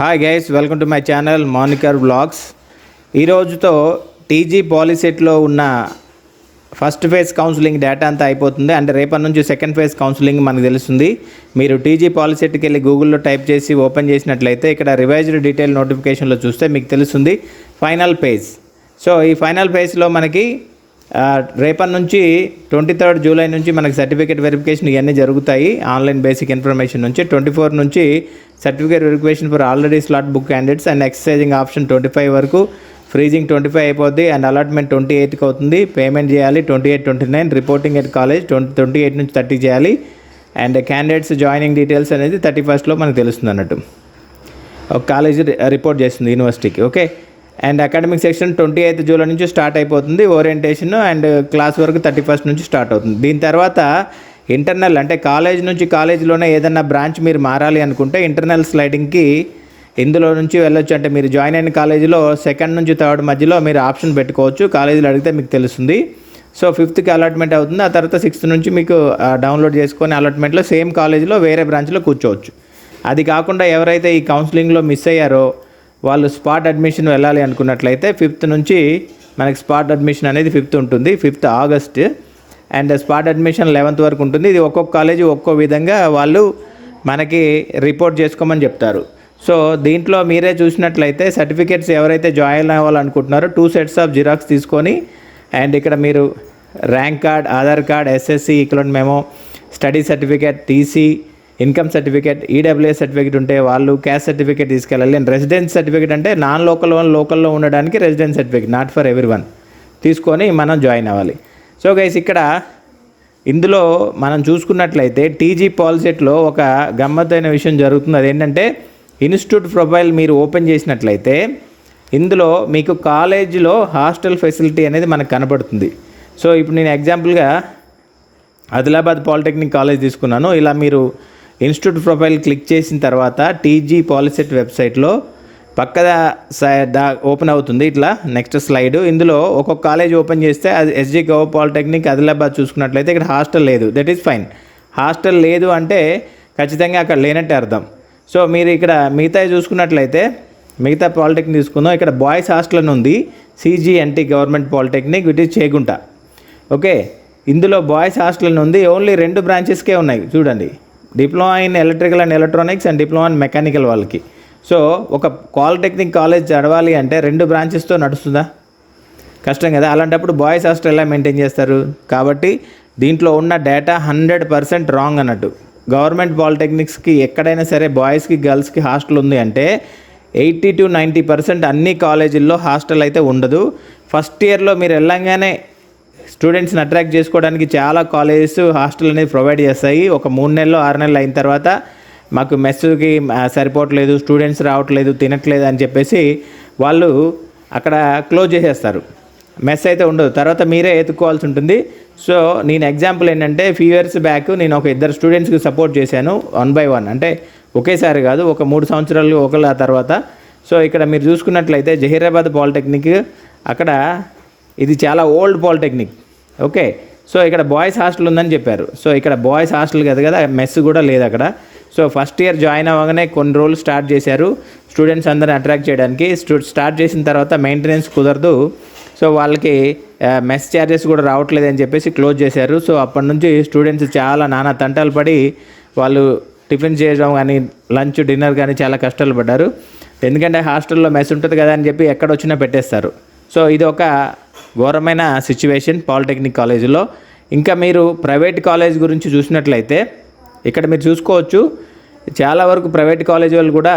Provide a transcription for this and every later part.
Hi guys, welcome to my channel మోనికర్ blogs. ఈ రోజుతో టీజీ పాలిసెట్లో ఉన్న ఫస్ట్ ఫేజ్ కౌన్సిలింగ్ డేటా అంతా అయిపోతుంది. అంటే రేపటి నుంచి సెకండ్ ఫేజ్ కౌన్సిలింగ్ మనకు తెలుస్తుంది. మీరు టీజీ పాలిసెట్కి వెళ్ళి గూగుల్లో టైప్ చేసి ఓపెన్ చేసినట్లయితే ఇక్కడ రివైజ్డ్ డీటెయిల్ నోటిఫికేషన్లో చూస్తే మీకు తెలుస్తుంది ఫైనల్ పేజ్. సో ఈ ఫైనల్ పేజ్లో మనకి రేపటి నుంచి 23 జూలై నుంచి మనకి సర్టిఫికేట్ వెరిఫికేషన్ ఇవన్నీ జరుగుతాయి. ఆన్లైన్ బేసిక్ ఇన్ఫర్మేషన్ నుంచి 24 నుంచి certificate verification for already slot book candidates and exercising option 25 వరకు, ఫ్రీజింగ్ 25 అయిపోద్ది అండ్ అలాట్మెంట్ 28కి అవుతుంది. పేమెంట్ చేయాలి 28, 29, రిపోర్టింగ్ ఎట్ కాలేజ్ 28 నుంచి 30 చేయాలి అండ్ క్యాండిడేట్స్ జాయినింగ్ డీటెయిల్స్ అనేది 31 మనకు తెలుస్తుంది అన్నట్టు. ఒక కాలేజీ రిపోర్ట్ చేస్తుంది యూనివర్సిటీకి. Okay, and academic section 28 July నుంచి స్టార్ట్ అయిపోతుంది. ఓరియంటేషన్ అండ్ క్లాస్ వరకు 31 నుంచి స్టార్ట్ అవుతుంది. దీని తర్వాత ఇంటర్నల్ అంటే కాలేజ్ నుంచి కాలేజీలోనే ఏదన్నా బ్రాంచ్ మీరు మారాలి అనుకుంటే ఇంటర్నల్ స్లైడింగ్కి ఇందులో నుంచి వెళ్ళొచ్చు. అంటే మీరు జాయిన్ అయిన కాలేజీలో 2nd నుంచి 3rd మధ్యలో మీరు ఆప్షన్ పెట్టుకోవచ్చు. కాలేజీలో అడిగితే మీకు తెలుస్తుంది. సో 5th అలాట్మెంట్ అవుతుంది. ఆ తర్వాత 6th నుంచి మీకు డౌన్లోడ్ చేసుకొని అలాట్మెంట్లో సేమ్ కాలేజీలో వేరే బ్రాంచ్లో కూర్చోవచ్చు. అది కాకుండా ఎవరైతే ఈ కౌన్సిలింగ్లో మిస్ అయ్యారో వాళ్ళు స్పాట్ అడ్మిషన్ వెళ్ళాలి అనుకున్నట్లయితే 5th నుంచి మనకి స్పాట్ అడ్మిషన్ అనేది 5th ఉంటుంది, 5th August. And spot admission 11th వరకు ఉంటుంది. ఇది ఒక్కొక్క కాలేజీ ఒక్కో విధంగా వాళ్ళు మనకి రిపోర్ట్ చేసుకోమని చెప్తారు. సో దీంట్లో మీరే చూసినట్లయితే సర్టిఫికేట్స్ ఎవరైతే జాయిన్ అవ్వాలనుకుంటున్నారో 2 sets ఆఫ్ జిరాక్స్ తీసుకొని అండ్ ఇక్కడ మీరు rank card, Aadhaar card, SSC equivalent memo, study certificate, TC, income certificate, EWS certificate ఉంటే వాళ్ళు క్యాస్ట్ సర్టిఫికేట్ తీసుకెళ్ళాలి. అండ్ రెసిడెన్స్ సర్టిఫికేట్ అంటే నాన్ లోకల్ వన్ లోకల్లో ఉండడానికి residence certificate, not for every one, తీసుకొని మనం జాయిన్ అవ్వాలి. సో గైస్, ఇక్కడ ఇందులో మనం చూసుకున్నట్లయితే టీజీ పాలిసెట్లో ఒక గమ్మత్తైన విషయం జరుగుతుంది. అదేంటంటే ఇన్స్టిట్యూట్ ప్రొఫైల్ మీరు ఓపెన్ చేసినట్లయితే ఇందులో మీకు కాలేజీలో హాస్టల్ ఫెసిలిటీ అనేది మనకు కనపడుతుంది. సో ఇప్పుడు నేను ఎగ్జాంపుల్గా ఆదిలాబాద్ పాలిటెక్నిక్ కాలేజ్ తీసుకున్నాను. ఇలా మీరు ఇన్స్టిట్యూట్ ప్రొఫైల్ క్లిక్ చేసిన తర్వాత టీజీ పాలిసెట్ వెబ్సైట్లో పక్కన ఓపెన్ అవుతుంది. ఇట్లా నెక్స్ట్ స్లైడ్. ఇందులో ఒక్కొక్క కాలేజ్ ఓపెన్ చేస్తే అది ఎస్జీ గవ్ పాలిటెక్నిక్ ఆదిలాబాద్ చూసుకున్నట్లయితే ఇక్కడ హాస్టల్ లేదు. That is fine. హాస్టల్ లేదు అంటే ఖచ్చితంగా అక్కడ లేనట్టే అర్థం. సో మీరు ఇక్కడ మిగతా చూసుకున్నట్లయితే మిగతా పాలిటెక్నిక్ తీసుకుందాం. ఇక్కడ బాయ్స్ హాస్టల్ అని ఉంది, CGNT government polytechnic, which is Chegunta. Okay, ఇందులో బాయ్స్ హాస్టల్ అని ఉంది. ఓన్లీ 2 బ్రాంచెస్కే ఉన్నాయి చూడండి, diploma in electrical and electronics and diploma in mechanical వాళ్ళకి. సో ఒక పాలిటెక్నిక్ కాలేజ్ చదవాలి అంటే 2 బ్రాంచెస్తో నడుస్తుందా? కష్టం కదా. అలాంటప్పుడు బాయ్స్ హాస్టల్ ఎలా మెయింటైన్ చేస్తారు? కాబట్టి దీంట్లో ఉన్న డేటా 100% రాంగ్ అన్నట్టు. గవర్నమెంట్ పాలిటెక్నిక్స్కి ఎక్కడైనా సరే బాయ్స్కి గర్ల్స్కి హాస్టల్ ఉంది అంటే 80 to 90% అన్ని కాలేజీల్లో హాస్టల్ అయితే ఉండదు. ఫస్ట్ ఇయర్లో మీరు వెళ్ళంగానే స్టూడెంట్స్ని అట్రాక్ట్ చేసుకోవడానికి చాలా కాలేజెస్ హాస్టల్ అనేది ప్రొవైడ్ చేస్తాయి. ఒక 3 నెలలు 6 నెలలు అయిన తర్వాత మాకు మెస్కి సరిపోవట్లేదు, స్టూడెంట్స్ రావట్లేదు, తినట్లేదు అని చెప్పేసి వాళ్ళు అక్కడ క్లోజ్ చేసేస్తారు. మెస్ అయితే ఉండదు. తర్వాత మీరే ఎత్తుకోవాల్సి ఉంటుంది. సో నేను ఎగ్జాంపుల్ ఏంటంటే ఫ్యూ ఇయర్స్ బ్యాక్ నేను ఒక 2 స్టూడెంట్స్కి సపోర్ట్ చేశాను 1 by 1, అంటే ఒకేసారి కాదు, ఒక 3 సంవత్సరాలు ఒకళ్ళ తర్వాత. సో ఇక్కడ మీరు చూసుకున్నట్లయితే జహీరాబాద్ పాలిటెక్నిక్, అక్కడ ఇది చాలా ఓల్డ్ పాలిటెక్నిక్. ఓకే, సో ఇక్కడ బాయ్స్ హాస్టల్ ఉందని చెప్పారు. సో ఇక్కడ బాయ్స్ హాస్టల్ కదా, మెస్ కూడా లేదు అక్కడ. సో ఫస్ట్ ఇయర్ జాయిన్ అవ్వగానే కొన్ని రోజులు స్టార్ట్ చేశారు స్టూడెంట్స్ అందరిని అట్రాక్ట్ చేయడానికి. స్టార్ట్ చేసిన తర్వాత మెయింటెనెన్స్ కుదరదు. సో వాళ్ళకి మెస్ ఛార్జెస్ కూడా రావట్లేదు అని చెప్పేసి క్లోజ్ చేశారు. సో అప్పటి నుంచి స్టూడెంట్స్ చాలా నానా తంటాలు పడి వాళ్ళు టిఫిన్ చేయడం కానీ లంచ్ డిన్నర్ కానీ చాలా కష్టాలు పడ్డారు. ఎందుకంటే హాస్టల్లో మెస్ ఉంటుంది కదా అని చెప్పి ఎక్కడొచ్చినా పెట్టేస్తారు. సో ఇది ఒక ఘోరమైన సిచ్యువేషన్ పాలిటెక్నిక్ కాలేజీలో. ఇంకా మీరు ప్రైవేట్ కాలేజ్ గురించి చూసినట్లయితే ఇక్కడ మీరు చూసుకోవచ్చు, చాలా వరకు ప్రైవేట్ కాలేజ్ వాళ్ళు కూడా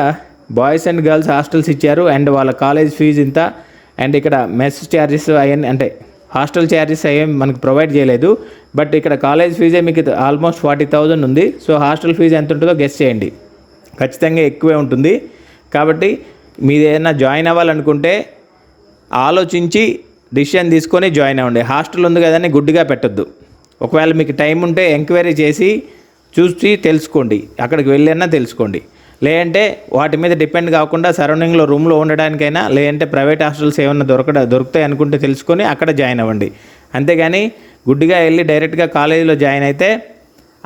బాయ్స్ అండ్ గర్ల్స్ హాస్టల్స్ ఇచ్చారు అండ్ వాళ్ళ కాలేజ్ ఫీజు ఇంత. అండ్ ఇక్కడ మెస్ ఛార్జెస్ అవన్నీ అంటే హాస్టల్ ఛార్జెస్ అయ్యేం మనకు ప్రొవైడ్ చేయలేదు. బట్ ఇక్కడ కాలేజ్ ఫీజే మీకు ఆల్మోస్ట్ 40,000 ఉంది. సో హాస్టల్ ఫీజు ఎంత ఉంటుందో గెస్ చేయండి, ఖచ్చితంగా ఎక్కువే ఉంటుంది. కాబట్టి మీరు ఏదైనా జాయిన్ అవ్వాలనుకుంటే ఆలోచించి డిసిషన్ తీసుకొని జాయిన్ అవ్వండి. హాస్టల్ ఉంది కదని గుడ్డిగా పెట్టొద్దు. ఒకవేళ మీకు టైం ఉంటే ఎంక్వైరీ చేసి చూసి తెలుసుకోండి, అక్కడికి వెళ్ళైనా తెలుసుకోండి. లేదంటే వాటి మీద డిపెండ్ కాకుండా సరౌండింగ్లో రూమ్లో ఉండడానికైనా, లేదంటే ప్రైవేట్ హాస్టల్స్ ఏమన్నా దొరుకుతాయి అనుకుంటే తెలుసుకొని అక్కడ జాయిన్ అవ్వండి. అంతేగాని గుడ్డిగా వెళ్ళి డైరెక్ట్గా కాలేజీలో జాయిన్ అయితే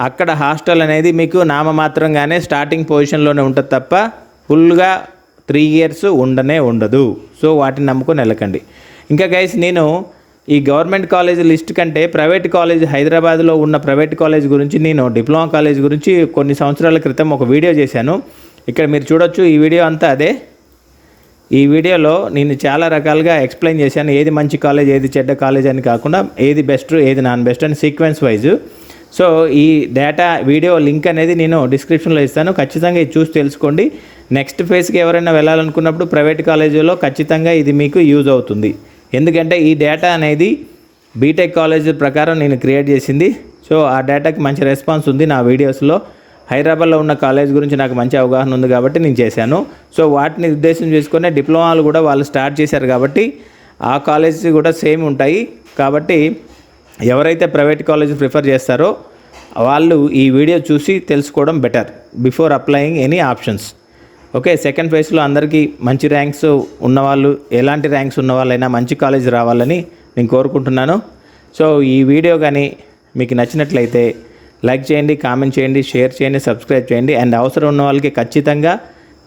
అక్కడ హాస్టల్ అనేది మీకు నామమాత్రంగానే స్టార్టింగ్ పొజిషన్లోనే ఉంటుంది తప్ప ఫుల్గా 3 ఇయర్స్ ఉండదు. సో వాటిని నమ్ముకొని వెళ్ళకండి. ఇంకా గైస్, నేను ఈ గవర్నమెంట్ కాలేజ్ లిస్ట్ కంటే ప్రైవేట్ కాలేజ్, హైదరాబాద్లో ఉన్న ప్రైవేట్ కాలేజ్ గురించి, నేను డిప్లొమా కాలేజ్ గురించి కొన్ని సంవత్సరాల క్రితం ఒక వీడియో చేశాను. ఇక్కడ మీరు చూడొచ్చు, ఈ వీడియో అంతా అదే. ఈ వీడియోలో నేను చాలా రకాలుగా ఎక్స్ప్లెయిన్ చేశాను, ఏది మంచి కాలేజ్, ఏది చెడ్డ కాలేజ్ అని కాకుండా ఏది బెస్ట్, ఏది నాన్ బెస్ట్ అని సీక్వెన్స్ వైజ్. సో ఈ డేటా వీడియో లింక్ అనేది నేను డిస్క్రిప్షన్లో ఇస్తాను, ఖచ్చితంగా ఇది చూసి తెలుసుకోండి. నెక్స్ట్ ఫేజ్కి ఎవరైనా వెళ్ళాలనుకున్నప్పుడు ప్రైవేట్ కాలేజీలో ఖచ్చితంగా ఇది మీకు యూజ్ అవుతుంది. ఎందుకంటే ఈ డేటా అనేది బీటెక్ కాలేజ్ ప్రకారం నేను క్రియేట్ చేసింది. సో ఆ డేటాకి మంచి రెస్పాన్స్ ఉంది నా వీడియోస్లో. హైదరాబాద్లో ఉన్న కాలేజ్ గురించి నాకు మంచి అవగాహన ఉంది కాబట్టి నేను చేశాను. సో వాటిని ఉద్దేశం చేసుకునే డిప్లొమాలు కూడా వాళ్ళు స్టార్ట్ చేశారు కాబట్టి ఆ కాలేజ్ కూడా సేమ్ ఉంటాయి. కాబట్టి ఎవరైతే ప్రైవేట్ కాలేజ్ ప్రిఫర్ చేస్తారో వాళ్ళు ఈ వీడియో చూసి తెలుసుకోవడం better before applying any options. Okay, second ఫేజ్లో అందరికీ మంచి ర్యాంక్స్ ఉన్నవాళ్ళు, ఎలాంటి ర్యాంక్స్ ఉన్న వాళ్ళైనా మంచి కాలేజ్ రావాలని నేను కోరుకుంటున్నాను. సో ఈ వీడియో కానీ మీకు నచ్చినట్లయితే లైక్ చేయండి, కామెంట్ చేయండి, షేర్ చేయండి, సబ్స్క్రైబ్ చేయండి. అండ్ అవసరం ఉన్న వాళ్ళకి ఖచ్చితంగా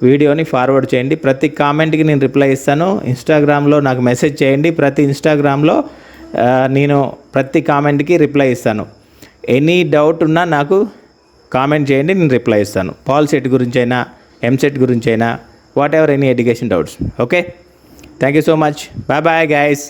వీడియోని ఫార్వర్డ్ చేయండి. ప్రతి కామెంట్కి నేను రిప్లై ఇస్తాను. ఇన్స్టాగ్రామ్లో నాకు మెసేజ్ చేయండి. ఇన్స్టాగ్రామ్లో నేను ప్రతి కామెంట్కి రిప్లై ఇస్తాను. ఎనీ డౌట్ ఉన్నా నాకు కామెంట్ చేయండి, నేను రిప్లై ఇస్తాను. పాల్ సెట్ గురించి అయినా, ఎంసెట్ గురించి అయినా, whatever any education doubts. Okay, thank you so much. Bye bye guys.